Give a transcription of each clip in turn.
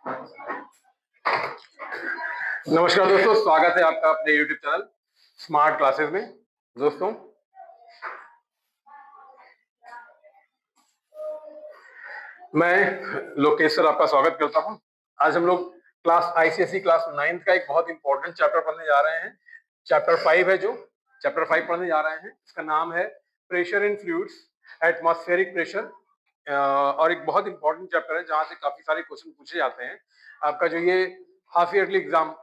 नमस्कार दोस्तों, स्वागत है आपका अपने YouTube चैनल स्मार्ट क्लासेस में। दोस्तों, मैं लोकेश सर आपका स्वागत करता हूं। आज हम लोग क्लास आईसीएसई क्लास 9th का एक बहुत इंपॉर्टेंट चैप्टर पढ़ने जा रहे हैं। चैप्टर 5 है, जो चैप्टर 5 पढ़ने जा रहे हैं, इसका नाम है pressure in fluids, atmospheric pressure. और एक बहुत इंपॉर्टेंट चैप्टर है जहां से काफी सारे क्वेश्चन पूछे जाते हैं। आपका जो ये हाफ ईयरली एग्जाम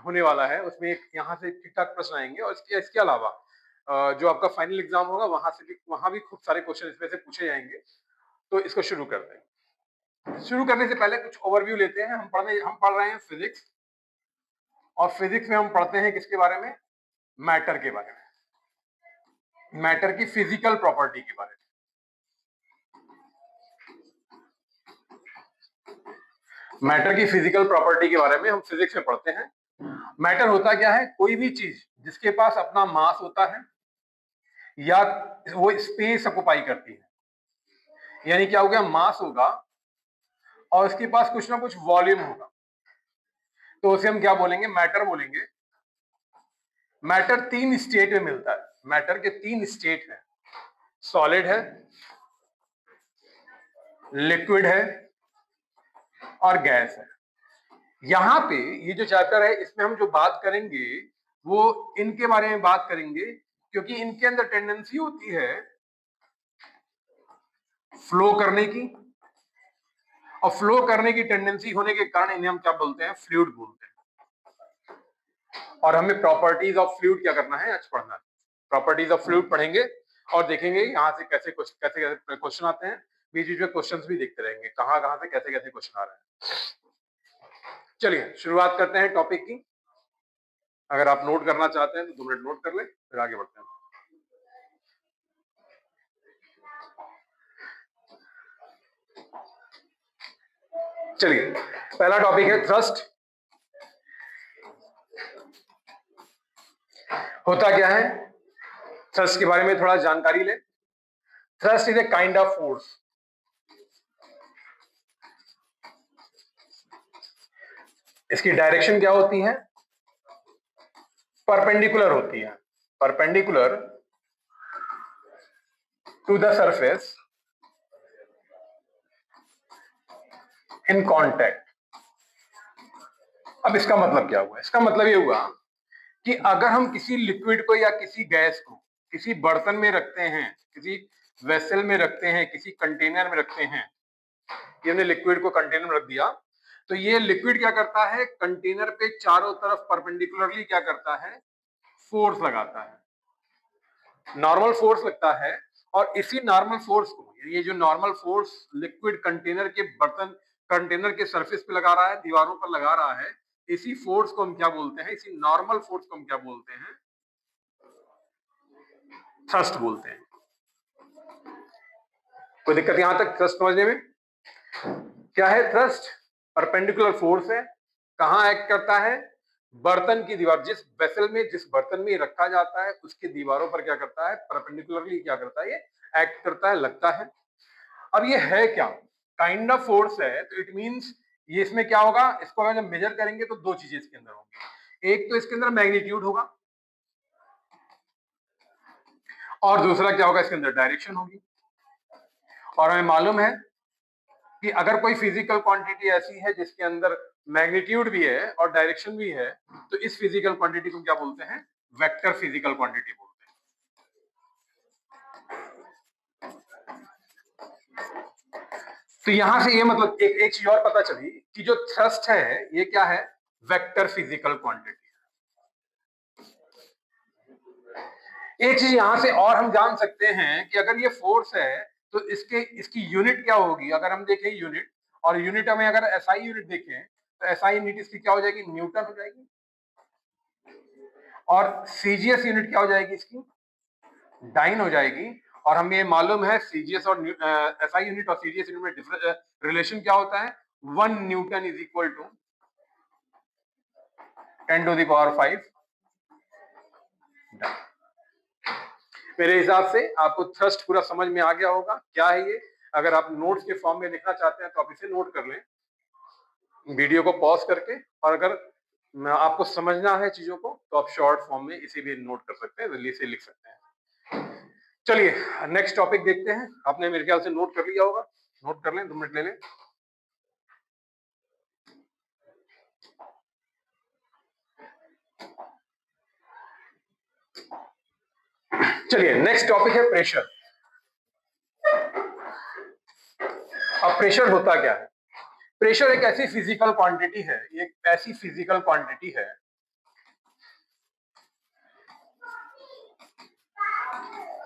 होने वाला है उसमें एक यहाँ से ठीक ठाक प्रश्न आएंगे, और इसके अलावा जो आपका फाइनल एग्जाम होगा वहां भी खूब सारे क्वेश्चन इसमें से पूछे जाएंगे। तो इसको शुरू करते हैं। शुरू करने से पहले कुछ ओवरव्यू लेते हैं। हम पढ़ रहे हैं फिजिक्स, और फिजिक्स में हम पढ़ते हैं किसके बारे में? मैटर के बारे में, मैटर की फिजिकल प्रॉपर्टी के बारे में। मैटर की फिजिकल प्रॉपर्टी के बारे में हम फिजिक्स में पढ़ते हैं। मैटर होता क्या है? कोई भी चीज जिसके पास अपना मास होता है या वो स्पेस ऑक्युपाई करती है, यानी क्या हो गया? मास होगा और उसके पास कुछ ना कुछ वॉल्यूम होगा, तो उसे हम क्या बोलेंगे? मैटर बोलेंगे। मैटर 3 स्टेट में मिलता है। मैटर के 3 स्टेट हैं, सॉलिड है, लिक्विड है और गैस है। यहां पे ये जो चैप्टर है इसमें हम जो बात करेंगे वो इनके बारे में बात करेंगे, क्योंकि इनके अंदर टेंडेंसी होती है फ्लो करने की, और फ्लो करने की टेंडेंसी होने के कारण इन्हें हम क्या बोलते हैं? फ्लूइड बोलते हैं। और हमें प्रॉपर्टीज ऑफ फ्लूइड क्या करना है? आज पढ़ना है। प्रॉपर्टीज ऑफ फ्लूइड पढ़ेंगे और देखेंगे यहाँ से कैसे कैसे क्वेश्चन आते हैं। बीच बीच में क्वेश्चंस भी देखते रहेंगे, कहाँ कहाँ से कैसे कैसे क्वेश्चन आ रहे हैं। चलिए शुरुआत करते हैं टॉपिक की। अगर आप नोट करना चाहते हैं तो 2 मिनट नोट कर ले, फिर आगे बढ़ते हैं। चलिए, पहला टॉपिक है थ्रस्ट। होता क्या है? थ्रस्ट के बारे में थोड़ा जानकारी ले। Thrust is a kind of force. इसकी डायरेक्शन क्या होती है? परपेंडिकुलर होती है। Perpendicular to the surface in contact. अब इसका मतलब क्या हुआ? इसका मतलब ये हुआ कि अगर हम किसी लिक्विड को या किसी गैस को किसी बर्तन में रखते हैं, किसी वेसल में रखते हैं, किसी कंटेनर में रखते हैं, ये हमने लिक्विड को कंटेनर में रख दिया, तो ये लिक्विड क्या करता है? कंटेनर पे चारों तरफ परपेंडिकुलरली क्या करता है? फोर्स लगाता है, नॉर्मल फोर्स लगता है। और इसी नॉर्मल फोर्स को, ये जो नॉर्मल फोर्स लिक्विड कंटेनर के बर्तन कंटेनर के सरफेस पे लगा रहा है, दीवारों पर लगा रहा है, इसी फोर्स को हम क्या बोलते हैं? इसी नॉर्मल फोर्स को हम क्या बोलते हैं? थ्रस्ट बोलते हैं। कोई दिक्कत यहां तक थ्रस्ट समझने में? क्या है थ्रस्ट? परपेंडिकुलर फोर्स है। कहां एक्ट करता है? बर्तन की दीवार, जिस वेसल में, जिस बर्तन में रखा जाता है उसकी दीवारों पर क्या करता है? परपेंडिकुलरली क्या करता है? ये एक्ट करता है, लगता है। अब ये है क्या? काइंड ऑफ फोर्स है, तो इट मींस ये इसमें क्या होगा? इसको अगर जब मेजर करेंगे तो 2 चीजें इसके अंदर होंगी। एक तो इसके अंदर मैग्नीट्यूड होगा, और दूसरा क्या होगा? इसके अंदर डायरेक्शन होगी। और हमें मालूम है कि अगर कोई फिजिकल क्वांटिटी ऐसी है जिसके अंदर मैग्नीट्यूड भी है और डायरेक्शन भी है, तो इस फिजिकल क्वांटिटी को क्या बोलते हैं? वेक्टर फिजिकल क्वांटिटी बोलते हैं। तो यहां से ये मतलब एक चीज और पता चली कि जो थ्रस्ट है ये क्या है? Vector physical quantity. एक चीज यहां से और हम जान सकते हैं कि अगर ये फोर्स है तो इसकी यूनिट क्या होगी? अगर हम देखें यूनिट, और यूनिट हमें अगर एसआई यूनिट देखें तो एसआई यूनिट इसकी क्या हो जाएगी? न्यूटन हो जाएगी। और सीजीएस यूनिट क्या हो जाएगी? इसकी डाइन हो जाएगी। और हमें ये मालूम है सीजीएस और एसआई यूनिट और सीजीएस यूनिट में रिलेशन क्या होता है? 1 न्यूटन इज इक्वल टू 10⁵ मेरे हिसाब से आपको थ्रस्ट पूरा समझ में आ गया होगा क्या है ये। अगर आप नोट्स के फॉर्म में लिखना चाहते हैं तो आप इसे नोट कर लें। वीडियो को पॉज करके, और अगर आपको समझना है चीजों को तो आप शॉर्ट फॉर्म में इसे भी नोट कर सकते हैं, जल्दी से लिख सकते हैं। चलिए नेक्स्ट टॉपिक देखते हैं। आपने मेरे ख्याल से नोट कर लिया होगा, नोट कर लें, 2 मिनट ले लें। चलिए नेक्स्ट टॉपिक है प्रेशर। अब प्रेशर होता क्या है? प्रेशर एक ऐसी फिजिकल क्वांटिटी है, एक ऐसी फिजिकल क्वांटिटी है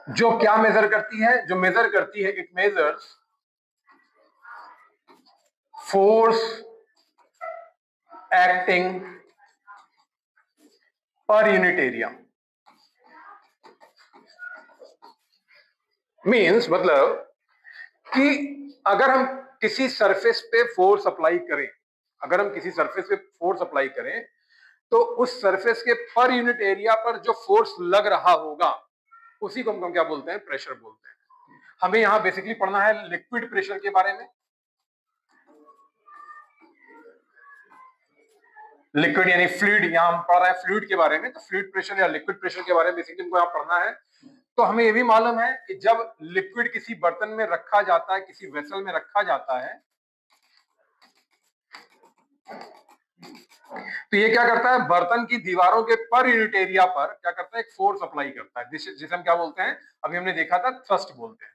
जो क्या मेजर करती है? जो मेजर करती है, it measures force acting per unit area. Means मतलब कि अगर हम किसी सरफेस पे फोर्स अप्लाई करें, अगर हम किसी सरफेस पे फोर्स अप्लाई करें तो उस सरफेस के पर यूनिट एरिया पर जो फोर्स लग रहा होगा उसी को हम क्या बोलते हैं? प्रेशर बोलते हैं। हमें यहां बेसिकली पढ़ना है लिक्विड प्रेशर के बारे में। लिक्विड यानी फ्लूइड, यहां हम पढ़ रहे हैं फ्लूइड के बारे में, तो फ्लूइड प्रेशर या लिक्विड प्रेशर के बारे में बेसिकली हमको यहां पढ़ना है। तो हमें यह भी मालूम है कि जब लिक्विड किसी बर्तन में रखा जाता है, किसी वेसल में रखा जाता है, तो ये क्या करता है? बर्तन की दीवारों के पर यूनिट एरिया पर क्या करता है? एक फोर्स अप्लाई करता है, जिसे हम क्या बोलते हैं? अभी हमने देखा था, थ्रस्ट बोलते हैं।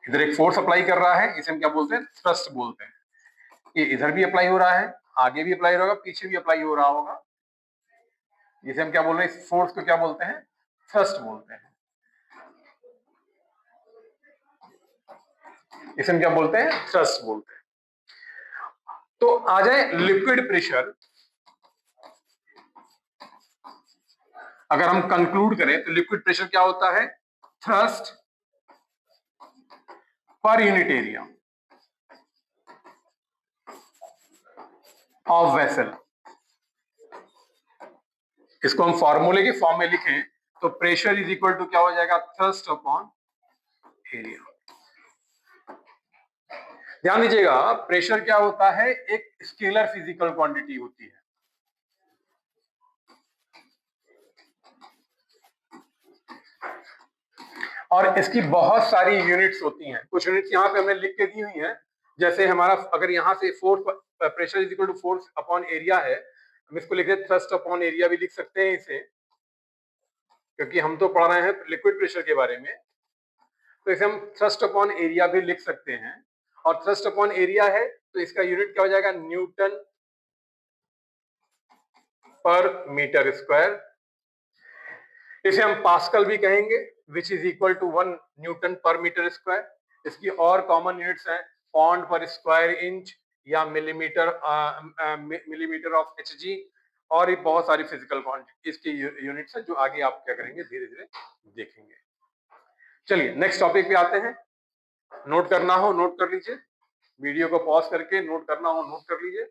इधर एक फोर्स अप्लाई कर रहा है, इसे हम क्या बोलते हैं? थ्रस्ट बोलते हैं। ये इधर भी अप्लाई हो रहा है, आगे भी अप्लाई होगा, पीछे भी अप्लाई हो रहा होगा, इसे हम क्या बोल रहे हैं? इस फोर्स को क्या बोलते हैं? थ्रस्ट बोलते हैं। इसे हम क्या बोलते हैं? थ्रस्ट बोलते हैं। तो आ जाए लिक्विड प्रेशर। अगर हम कंक्लूड करें तो लिक्विड प्रेशर क्या होता है? Thrust per unit area of vessel. इसको हम फॉर्मूले के फॉर्म में लिखें तो प्रेशर इज इक्वल टू क्या हो जाएगा? Thrust upon area. ध्यान दीजिएगा, प्रेशर क्या होता है? एक स्केलर फिजिकल क्वांटिटी होती है। और इसकी बहुत सारी यूनिट्स होती हैं। कुछ यूनिट्स यहाँ पे हमने लिख के दी हुई हैं, जैसे हमारा अगर यहाँ से force, pressure is equal to force upon area है, हम इसको लिखे थ्रस्ट अपॉन एरिया भी लिख सकते हैं इसे, क्योंकि हम तो पढ़ रहे हैं लिक्विड प्रेशर के बारे में, तो इसे हम थ्रस्ट अपॉन एरिया भी लिख सकते हैं। और थ्रस्ट अपॉन एरिया है तो इसका यूनिट क्या हो जाएगा? Newton per metre square. इसे हम पास्कल भी कहेंगे, which is equal to 1 newton per metre square. इसकी और कॉमन यूनिट्स हैं पॉन्ड पर स्क्वायर इंच या मिलीमीटर, मिलीमीटर ऑफ एचजी, और ये बहुत सारी फिजिकल क्वांटिटी इसकी यूनिट्स है जो आगे आप क्या करेंगे? धीरे धीरे देखेंगे। चलिए नेक्स्ट टॉपिक पे आते हैं। नोट करना हो नोट कर लीजिए, वीडियो को पॉज करके नोट करना हो नोट कर लीजिए।